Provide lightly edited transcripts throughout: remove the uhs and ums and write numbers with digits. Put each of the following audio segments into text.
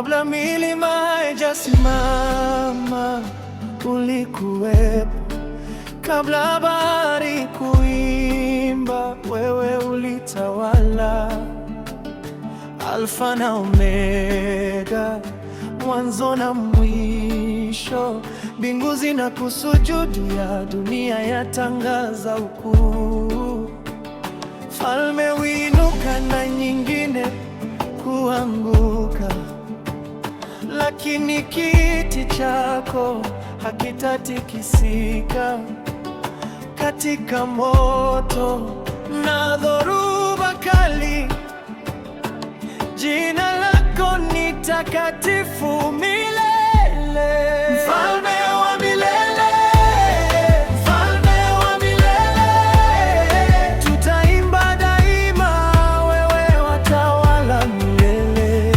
Kabla milima haijasimama ulikuwepo, kabla bahari kuimba wewe ulitawala. Alfa na Omega, mwanzo na mwisho, mbingu zinakusujudia, dunia yatangaza ukuu. Falme huinuka na nyingine kuanguka, lakini kiti chako hakitatikisika. Katika moto na dhoruba kali, jina lako ni takatifu milele. Mfalme wa milele, mfalme wa milele, tutaimba daima, wewe watawala milele.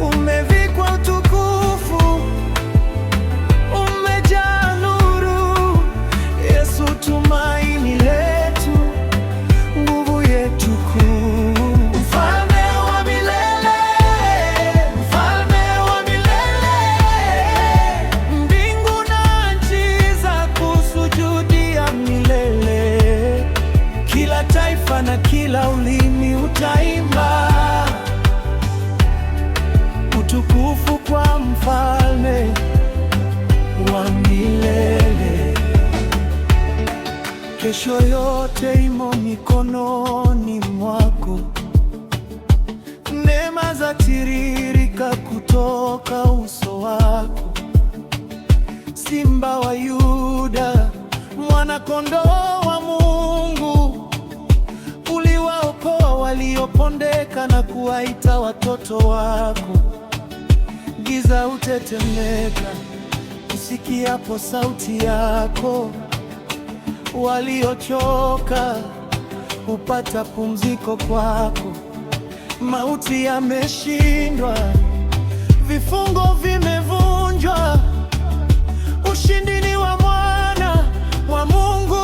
Umevikwa utukufu, umejaa nuru, Yesu tumaini letu, nguvu yetu kuu. Na kila ulimi utaimba utukufu kwa mfalme wa milele. Kesho yote imo mikononi mwako, neema zatiririka kutoka uso wako. Simba wa Yuda, mwana kondoo wa Mungu, uliwaokoa waliopondeka na kuwaita watoto wako. Giza hutetemeka usikiapo sauti yako, waliochoka hupata pumziko kwako. Mauti yameshindwa, vifungo vimevunjwa, ushindi ni wa mwana wa Mungu.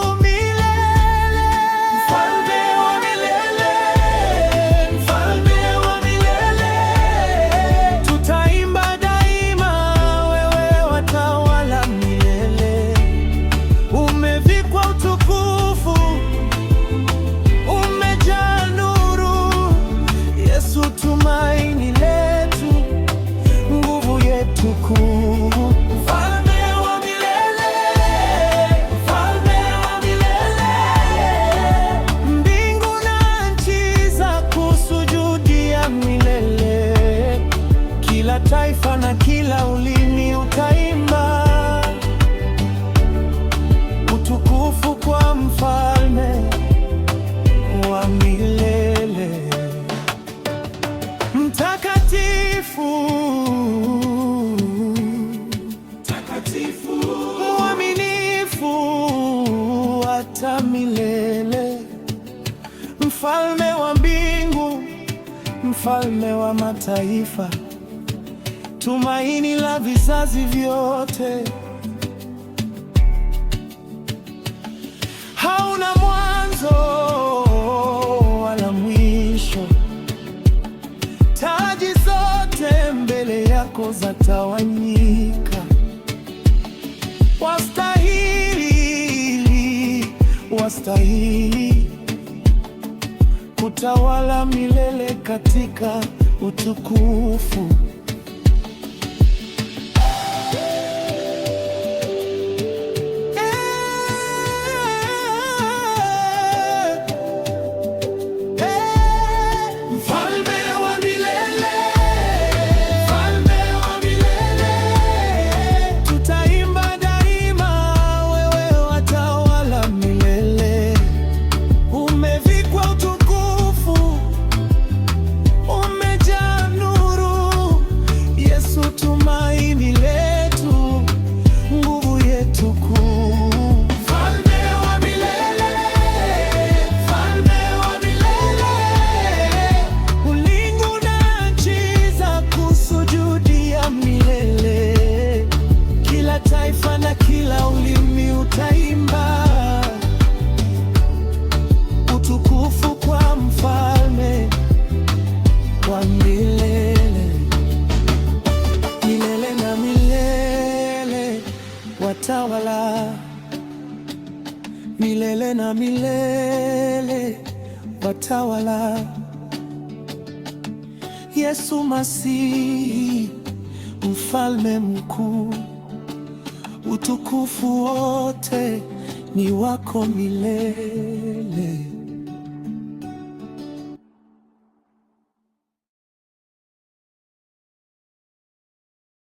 Taifa na kila ulimi utaimba utukufu kwa mfalme wa milele. Mtakatifu, mtakatifu, mwaminifu hata milele. Mfalme wa mbingu, mfalme wa mataifa, tumaini la vizazi vyote. Hauna mwanzo wala mwisho, taji zote mbele yako zatawanyika. Wastahili, wastahili kutawala milele katika utukufu. watawala milele na milele, watawala. Yesu Masihi, mfalme mkuu, utukufu wote ni wako milele.